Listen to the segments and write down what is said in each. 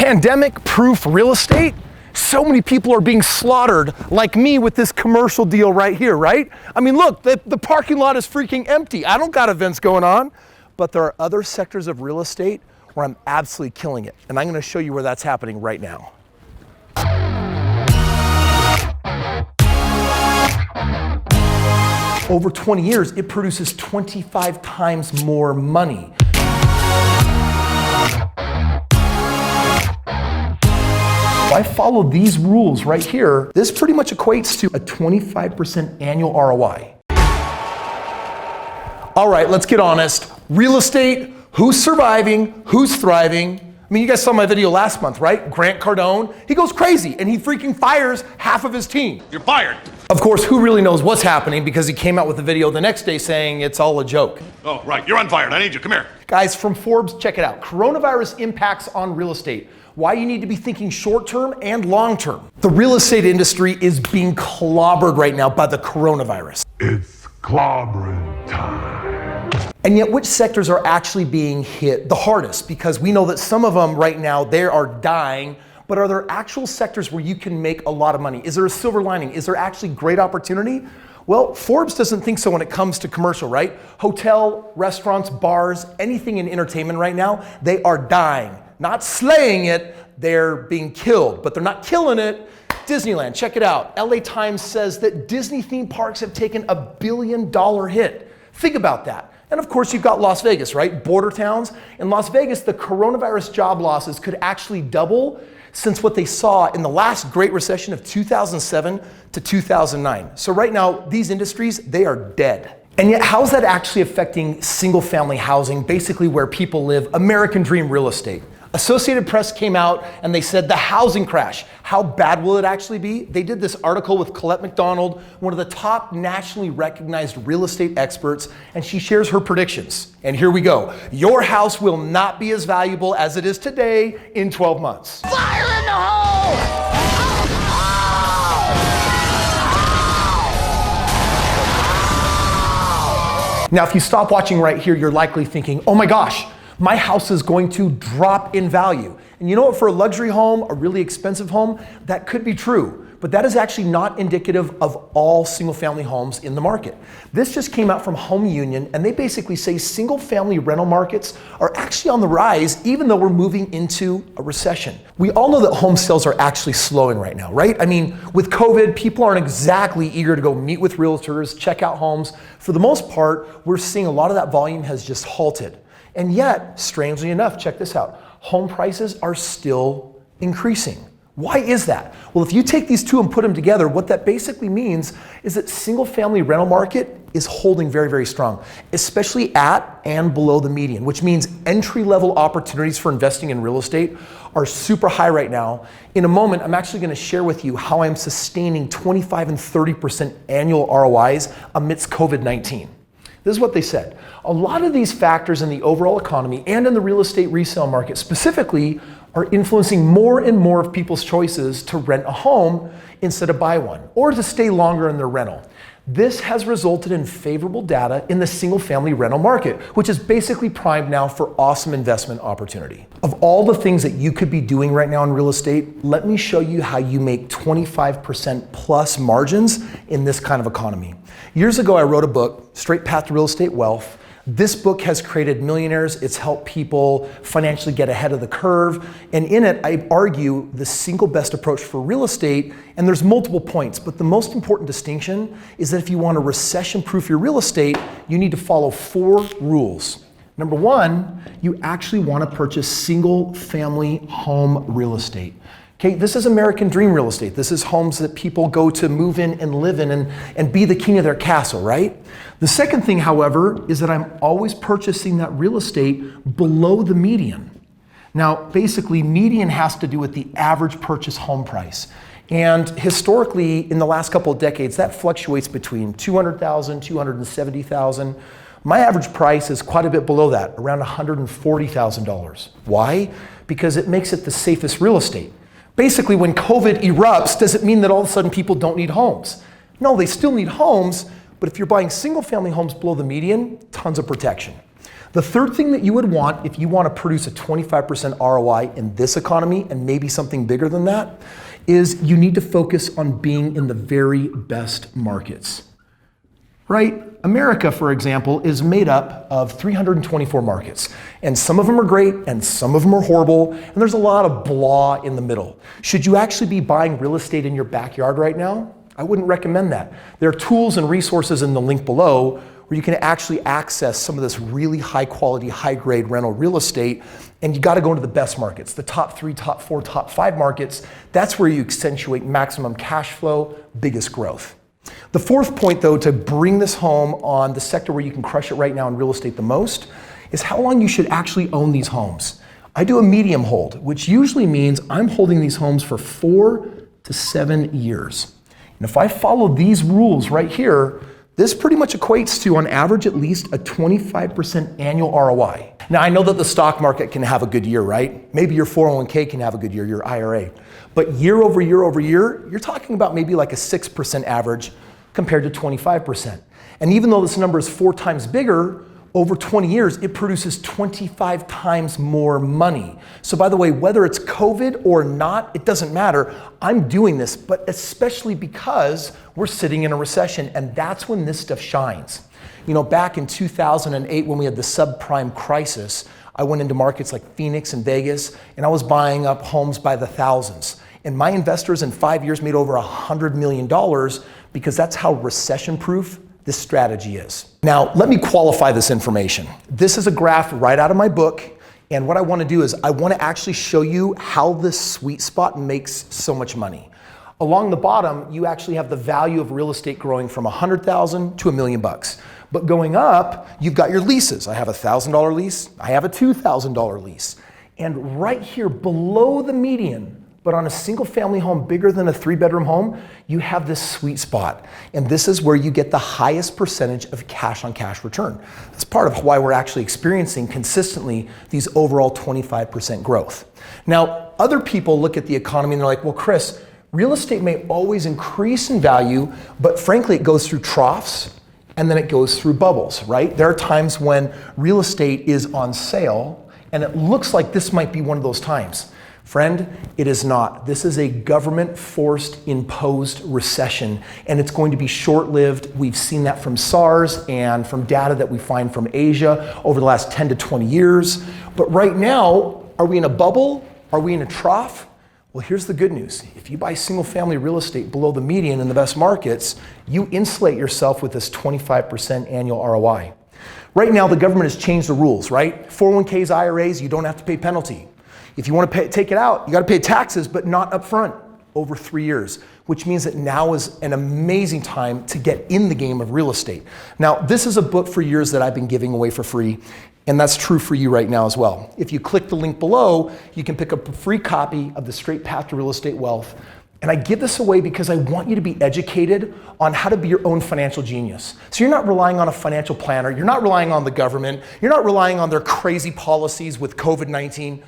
Pandemic-proof real estate? So many people are being slaughtered like me with this commercial deal right here, right? I mean, look, the parking lot is freaking empty. I don't got events going on, but there are other sectors of real estate where I'm absolutely killing it. And I'm gonna show you where that's happening right now. Over 20 years, it produces 25 times more money. If I follow these rules right here, this pretty much equates to a 25% annual ROI. All right, let's get honest. Real estate, who's surviving, who's thriving? I mean, you guys saw my video last month, right? Grant Cardone, he goes crazy and he freaking fires half of his team. You're fired. Of course, who really knows what's happening because he came out with a video the next day saying it's all a joke. Oh, right, you're unfired. I need you, come here. Guys, from Forbes, check it out. Coronavirus impacts on real estate. Why you need to be thinking short-term and long-term. The real estate industry is being clobbered right now by the coronavirus. It's clobbering time. And yet, which sectors are actually being hit the hardest? Because we know that some of them right now, they are dying, but are there actual sectors where you can make a lot of money? Is there a silver lining? Is there actually great opportunity? Well, Forbes doesn't think so when it comes to commercial, right? Hotel, restaurants, bars, anything in entertainment right now, they are dying. Not slaying it, they're being killed, but they're not killing it. Disneyland, check it out. LA Times says that Disney theme parks have taken $1 billion hit. Think about that. And of course, you've got Las Vegas, right? Border towns. In Las Vegas, the coronavirus job losses could actually double since what they saw in the last Great Recession of 2007 to 2009. So right now, these industries, they are dead. And yet, how's that actually affecting single-family housing, basically where people live, American dream real estate? Associated Press came out and they said the housing crash. How bad will it actually be? They did this article with Colette McDonald, one of the top nationally recognized real estate experts, and she shares her predictions. And here we go. Your house will not be as valuable as it is today in 12 months. Fire in the hole! Now, if you stop watching right here, you're likely thinking, oh my gosh, my house is going to drop in value. And you know what, for a luxury home, a really expensive home, that could be true, but that is actually not indicative of all single-family homes in the market. This just came out from Home Union, and they basically say single-family rental markets are actually on the rise, even though we're moving into a recession. We all know that home sales are actually slowing right now, right? I mean, with COVID, people aren't exactly eager to go meet with realtors, check out homes. For the most part, we're seeing a lot of that volume has just halted. And yet, strangely enough, check this out, home prices are still increasing. Why is that? Well, if you take these two and put them together, what that basically means is that single-family rental market is holding very, very strong, especially at and below the median, which means entry-level opportunities for investing in real estate are super high right now. In a moment, I'm actually gonna share with you how I'm sustaining 25 and 30% annual ROIs amidst COVID-19. This is what they said. A lot of these factors in the overall economy and in the real estate resale market specifically are influencing more and more of people's choices to rent a home instead of buy one, or to stay longer in their rental. This has resulted in favorable data in the single-family rental market, which is basically primed now for awesome investment opportunity. Of all the things that you could be doing right now in real estate, let me show you how you make 25% plus margins in this kind of economy. Years ago, I wrote a book, Straight Path to Real Estate Wealth. This book has created millionaires. It's helped people financially get ahead of the curve. And in it, I argue the single best approach for real estate, and there's multiple points, but the most important distinction is that if you want to recession-proof your real estate, you need to follow 4 rules. Number 1, you actually want to purchase single-family home real estate. Okay, this is American dream real estate. This is homes that people go to move in and live in and be the king of their castle, right? The second thing, however, is that I'm always purchasing that real estate below the median. Now, basically, median has to do with the average purchase home price. And historically, in the last couple of decades, that fluctuates between $200,000, $270,000. My average price is quite a bit below that, around $140,000. Why? Because it makes it the safest real estate. Basically, when COVID erupts, does it mean that all of a sudden people don't need homes? No, they still need homes, but if you're buying single-family homes below the median, tons of protection. The third thing that you would want if you want to produce a 25% ROI in this economy, and maybe something bigger than that, is you need to focus on being in the very best markets. Right? America, for example, is made up of 324 markets. And some of them are great and some of them are horrible. And there's a lot of blah in the middle. Should you actually be buying real estate in your backyard right now? I wouldn't recommend that. There are tools and resources in the link below where you can actually access some of this really high quality, high grade rental real estate. And you got to go into the best markets, the top 3, top 4, top 5 markets. That's where you accentuate maximum cash flow, biggest growth. The fourth point, though, to bring this home on the sector where you can crush it right now in real estate the most is how long you should actually own these homes. I do a medium hold, which usually means I'm holding these homes for 4 to 7 years. And if I follow these rules right here, this pretty much equates to, on average, at least a 25% annual ROI. Now, I know that the stock market can have a good year, right? Maybe your 401k can have a good year, your IRA. But year over year over year, you're talking about maybe like a 6% average compared to 25%. And even though this number is 4 times bigger, over 20 years, it produces 25 times more money. So by the way, whether it's COVID or not, it doesn't matter. I'm doing this, but especially because we're sitting in a recession, and that's when this stuff shines. You know, back in 2008 when we had the subprime crisis, I went into markets like Phoenix and Vegas, and I was buying up homes by the thousands. And my investors in 5 years made over $100 million because that's how recession-proof this strategy is. Now, let me qualify this information. This is a graph right out of my book, and what I want to do is I want to actually show you how this sweet spot makes so much money. Along the bottom, you actually have the value of real estate growing from $100,000 to $1 million. But going up, you've got your leases. I have a $1,000 lease, I have a $2,000 lease. And right here below the median, but on a single family home bigger than a 3-bedroom home, you have this sweet spot. And this is where you get the highest percentage of cash on cash return. That's part of why we're actually experiencing consistently these overall 25% growth. Now, other people look at the economy and they're like, well, Kris, real estate may always increase in value, but frankly, it goes through troughs and then it goes through bubbles, right? There are times when real estate is on sale and it looks like this might be one of those times. Friend, it is not. This is a government-forced, imposed recession, and it's going to be short-lived. We've seen that from SARS and from data that we find from Asia over the last 10 to 20 years. But right now, are we in a bubble? Are we in a trough? Well, here's the good news. If you buy single-family real estate below the median in the best markets, you insulate yourself with this 25% annual ROI. Right now, the government has changed the rules, right? 401ks, IRAs, you don't have to pay penalty. If you want to take it out, you got to pay taxes, but not upfront over 3 years, which means that now is an amazing time to get in the game of real estate. Now, this is a book for years that I've been giving away for free, and that's true for you right now as well. If you click the link below, you can pick up a free copy of The Straight Path to Real Estate Wealth. And I give this away because I want you to be educated on how to be your own financial genius. So you're not relying on a financial planner, you're not relying on the government, you're not relying on their crazy policies with COVID-19.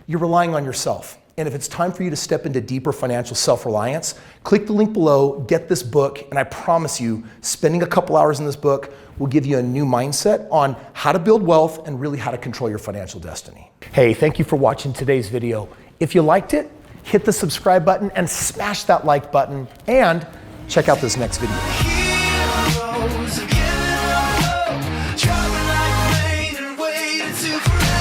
You're relying on yourself. And if it's time for you to step into deeper financial self-reliance, click the link below, get this book, and I promise you, spending a couple hours in this book will give you a new mindset on how to build wealth and really how to control your financial destiny. Hey, thank you for watching today's video. If you liked it, hit the subscribe button and smash that like button, and check out this next video. Heroes, again, dropping like rain and waiting to forever.